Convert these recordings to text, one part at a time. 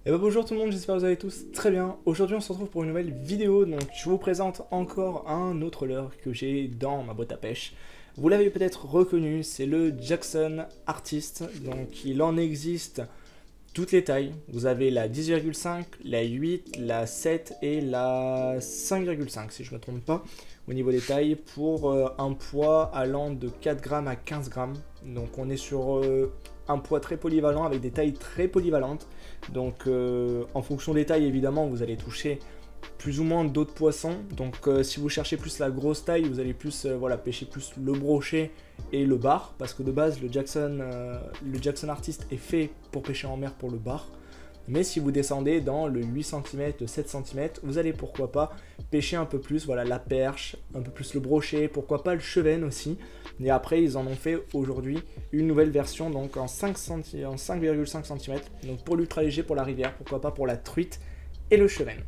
Et bah bonjour tout le monde, j'espère que vous allez tous très bien. Aujourd'hui on se retrouve pour une nouvelle vidéo, donc je vous présente encore un autre leurre que j'ai dans ma boîte à pêche. Vous l'avez peut-être reconnu, c'est le Jackson Artist, donc il en existe toutes les tailles. Vous avez la 10,5, la 8, la 7 et la 5,5 si je ne me trompe pas au niveau des tailles pour un poids allant de 4 grammes à 15 grammes. Donc on est sur un poids très polyvalent avec des tailles très polyvalentes. Donc en fonction des tailles évidemment vous allez toucher plus ou moins d'autres poissons. Donc si vous cherchez plus la grosse taille, vous allez plus pêcher plus le brochet et le bar, parce que de base le Jackson Artist est fait pour pêcher en mer pour le bar. Mais si vous descendez dans le 8 cm, le 7 cm, vous allez pourquoi pas pêcher un peu plus, la perche, un peu plus le brochet, pourquoi pas le chevenne aussi. Et après ils en ont fait aujourd'hui une nouvelle version donc en 5,5 cm, donc pour l'ultra léger, pour la rivière, pourquoi pas pour la truite et le chevenne.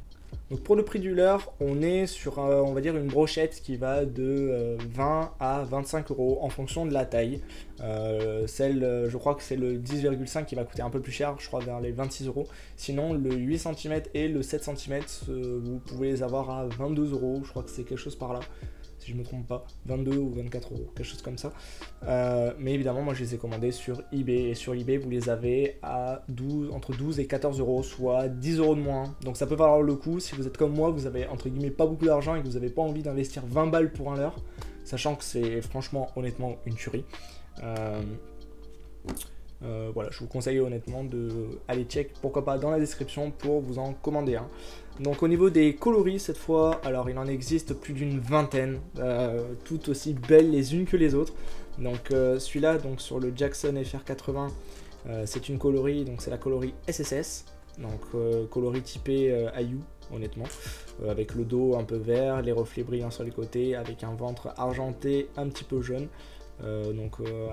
Donc pour le prix du leurre, on est sur on va dire une brochette qui va de 20 à 25 euros en fonction de la taille. Je crois que c'est le 10,5 qui va coûter un peu plus cher, je crois vers les 26 euros. Sinon le 8 cm et le 7 cm, vous pouvez les avoir à 22 euros, je crois que c'est quelque chose par là. Si je me trompe pas, 22 ou 24 euros, quelque chose comme ça. Mais évidemment, moi je les ai commandés sur eBay. Et sur eBay, vous les avez à entre 12 et 14 euros, soit 10 euros de moins. Donc ça peut valoir le coup si vous êtes comme moi, vous avez entre guillemets pas beaucoup d'argent et que vous n'avez pas envie d'investir 20 balles pour un leurre. Sachant que c'est franchement, honnêtement, une tuerie. Je vous conseille honnêtement d'aller check, pourquoi pas dans la description pour vous en commander un. Donc au niveau des coloris cette fois, alors il en existe plus d'une vingtaine, toutes aussi belles les unes que les autres. Donc celui-là, donc sur le Jackson FR80, c'est une coloris, donc c'est la coloris SSS, donc coloris typé Ayu honnêtement, avec le dos un peu vert, les reflets brillants sur les côtés, avec un ventre argenté un petit peu jaune.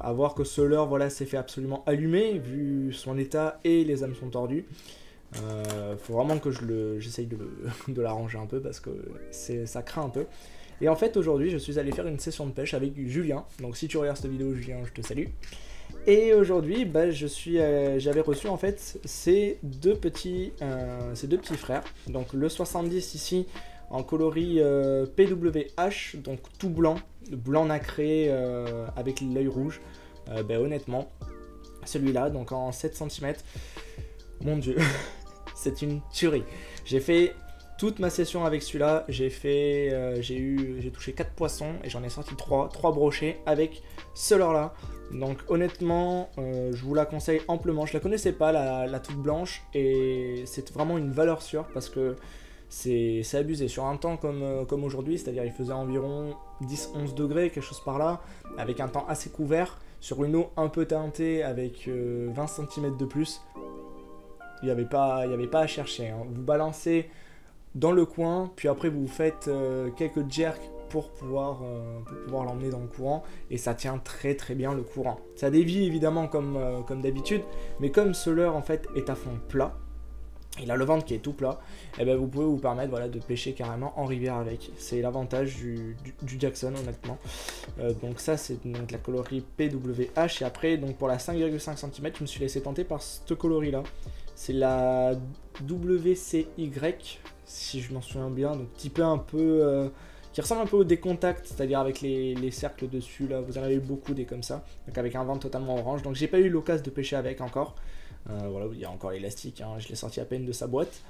À voir que ce leurre s'est fait absolument allumer vu son état et les hameçons tordus. Faut vraiment que j'essaye de l'arranger un peu parce que ça craint un peu. Et en fait aujourd'hui je suis allé faire une session de pêche avec Julien. Donc si tu regardes cette vidéo Julien, je te salue. Et aujourd'hui j'avais reçu en fait ces deux petits frères. Donc le 70 ici en coloris PWH, donc tout blanc nacré avec l'œil rouge. Honnêtement, celui-là, donc en 7 cm, mon dieu, c'est une tuerie. J'ai fait toute ma session avec celui-là, j'ai touché 4 poissons et j'en ai sorti 3 brochets avec ce leurre-là. Donc honnêtement, je vous la conseille amplement. Je la connaissais pas, la toute blanche, et c'est vraiment une valeur sûre parce que c'est abusé sur un temps comme aujourd'hui, c'est-à-dire il faisait environ 10-11 degrés, quelque chose par là, avec un temps assez couvert, sur une eau un peu teintée avec 20 cm de plus. Il n'y avait pas à chercher, hein. Vous balancez dans le coin, puis après vous faites quelques jerks pour pouvoir l'emmener dans le courant, et ça tient très très bien le courant. Ça dévie évidemment comme d'habitude, mais comme ce leurre en fait est à fond plat, il a le ventre qui est tout plat, et vous pouvez vous permettre de pêcher carrément en rivière avec. C'est l'avantage du Jackson honnêtement. Donc ça c'est donc la coloris PWH, et après donc pour la 5,5 cm je me suis laissé tenter par cette coloris là. C'est la WCY si je m'en souviens bien, donc typé un peu qui ressemble un peu au décontact, c'est-à-dire avec les cercles dessus là, vous en avez beaucoup des comme ça, donc avec un ventre totalement orange. Donc j'ai pas eu l'occasion de pêcher avec encore. Il y a encore l'élastique, hein, je l'ai sorti à peine de sa boîte.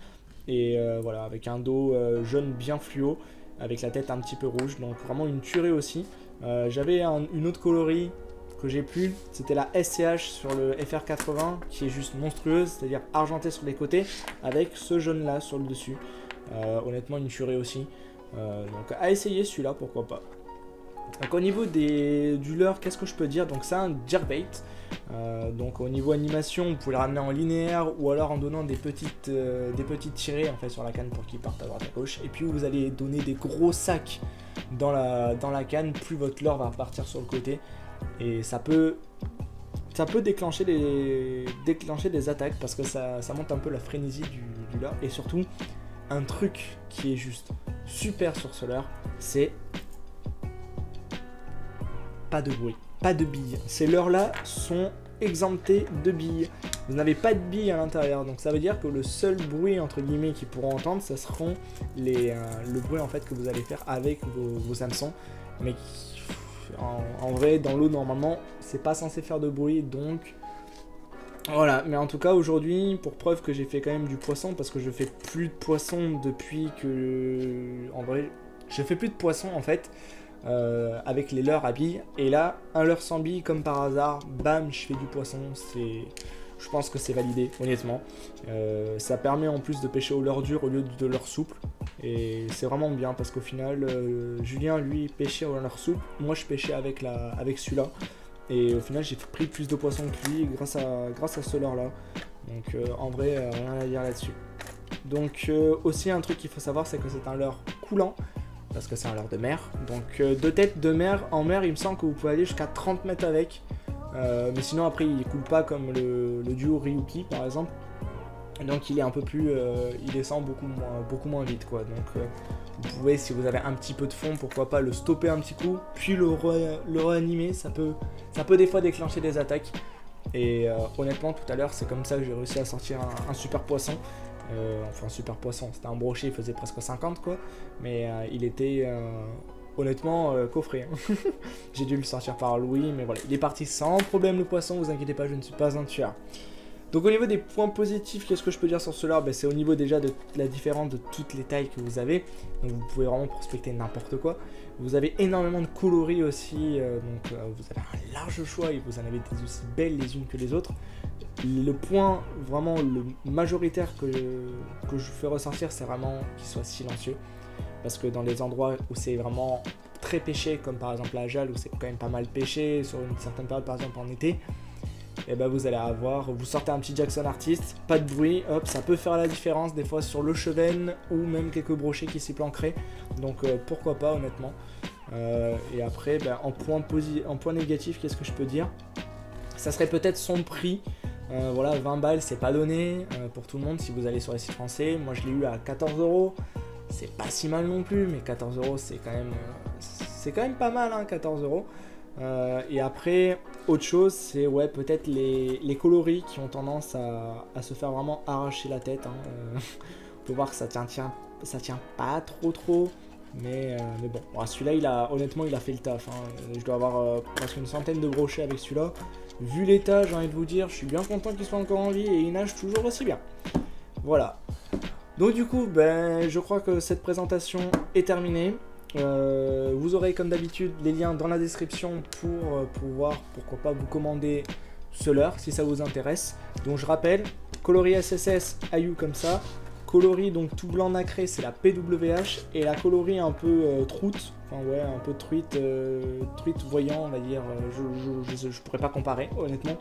Et avec un dos jaune bien fluo, avec la tête un petit peu rouge, donc vraiment une tuerie aussi. J'avais une autre coloris que j'ai plus, c'était la SCH sur le FR80, qui est juste monstrueuse, c'est-à-dire argentée sur les côtés, avec ce jaune là sur le dessus. Honnêtement une tuerie aussi. Donc à essayer celui-là, pourquoi pas. Donc au niveau du leurre, qu'est-ce que je peux dire? Donc c'est un jerkbait. Donc au niveau animation, vous pouvez le ramener en linéaire ou alors en donnant des petites tirées en fait sur la canne pour qu'il parte à droite à gauche. Et puis vous allez donner des gros sacs dans la canne, plus votre leurre va repartir sur le côté. Et ça peut déclencher des attaques parce que ça monte un peu la frénésie du leurre. Et surtout, un truc qui est juste super sur ce leurre, c'est pas de bruit, pas de billes. Ces leurres là sont exempté de billes. Vous n'avez pas de billes à l'intérieur, donc ça veut dire que le seul bruit entre guillemets qu'ils pourront entendre, ce seront le bruit en fait que vous allez faire avec vos hameçons. Mais en vrai, dans l'eau normalement, c'est pas censé faire de bruit, donc voilà. Mais en tout cas aujourd'hui, pour preuve que j'ai fait quand même du poisson, parce que je fais plus de poisson depuis que, en vrai, je fais plus de poisson en fait. Avec les leurres à billes, et là un leurre sans billes comme par hasard, bam, je fais du poisson. Je pense que c'est validé honnêtement. Ça permet en plus de pêcher au leurre dur au lieu de leurre souple, et c'est vraiment bien parce qu'au final Julien lui pêchait au leurre souple, moi je pêchais avec celui-là, et au final j'ai pris plus de poissons que lui grâce à ce leurre là, donc en vrai rien à dire là-dessus. Donc aussi un truc qu'il faut savoir, c'est que c'est un leurre coulant, parce que c'est un leurre de mer. Donc de tête de mer, en mer il me semble que vous pouvez aller jusqu'à 30 mètres avec, mais sinon après il coule pas comme le duo Ryuki par exemple, donc il est un peu plus, il descend beaucoup moins vite quoi. Donc vous pouvez, si vous avez un petit peu de fond, pourquoi pas le stopper un petit coup, puis le réanimer, ça peut des fois déclencher des attaques. Et honnêtement tout à l'heure c'est comme ça que j'ai réussi à sortir un super poisson. Enfin super poisson, c'était un brochet, il faisait presque 50 quoi, mais il était honnêtement coffré, hein. J'ai dû le sortir par Louis, mais voilà, il est parti sans problème le poisson, vous inquiétez pas, je ne suis pas un tueur. Donc au niveau des points positifs, qu'est-ce que je peux dire sur ce leurre? C'est au niveau déjà de la différence de toutes les tailles que vous avez, donc vous pouvez vraiment prospecter n'importe quoi. Vous avez énormément de coloris aussi, donc vous avez un large choix et vous en avez des aussi belles les unes que les autres. Le point vraiment le majoritaire que je fais ressortir, c'est vraiment qu'il soit silencieux, parce que dans les endroits où c'est vraiment très pêché, comme par exemple la Jale où c'est quand même pas mal pêché sur une certaine période, par exemple en été, et ben vous allez avoir, vous sortez un petit Jackson Artist, pas de bruit, hop, ça peut faire la différence des fois sur le cheven ou même quelques brochets qui s'y planqueraient, donc pourquoi pas honnêtement. Et après en point négatif, qu'est-ce que je peux dire? Ça serait peut-être son prix. Voilà, 20 balles c'est pas donné pour tout le monde si vous allez sur les sites français. Moi je l'ai eu à 14 €, c'est pas si mal non plus, mais 14 € c'est quand même pas mal, hein, 14 €. Et après autre chose, c'est ouais, peut-être les coloris qui ont tendance à se faire vraiment arracher la tête, hein. On peut voir que ça tient pas trop, mais bon, celui-là honnêtement il a fait le taf, hein. Je dois avoir presque une centaine de brochets avec celui-là. Vu l'état, j'ai envie de vous dire, je suis bien content qu'il soit encore en vie et il nage toujours aussi bien. Voilà. Donc du coup, je crois que cette présentation est terminée. Vous aurez comme d'habitude les liens dans la description pour pouvoir, pourquoi pas, vous commander ce leurre si ça vous intéresse. Donc je rappelle, coloris SSS Ayu comme ça. Coloris donc tout blanc nacré, c'est la PWH, et la coloris un peu troute, enfin ouais, un peu truite voyant, on va dire, je pourrais pas comparer honnêtement,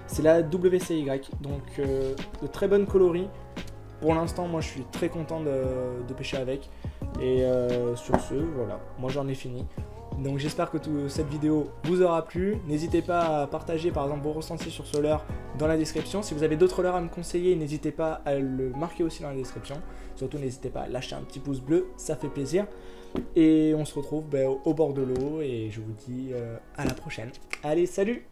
c'est la WCY, donc de très bonnes coloris. Pour l'instant moi je suis très content de pêcher avec, et sur ce voilà, moi j'en ai fini. Donc j'espère que cette vidéo vous aura plu. N'hésitez pas à partager par exemple vos ressentis sur ce leurre dans la description. Si vous avez d'autres leurres à me conseiller, n'hésitez pas à le marquer aussi dans la description. Surtout n'hésitez pas à lâcher un petit pouce bleu, ça fait plaisir. Et on se retrouve au bord de l'eau et je vous dis à la prochaine. Allez, salut!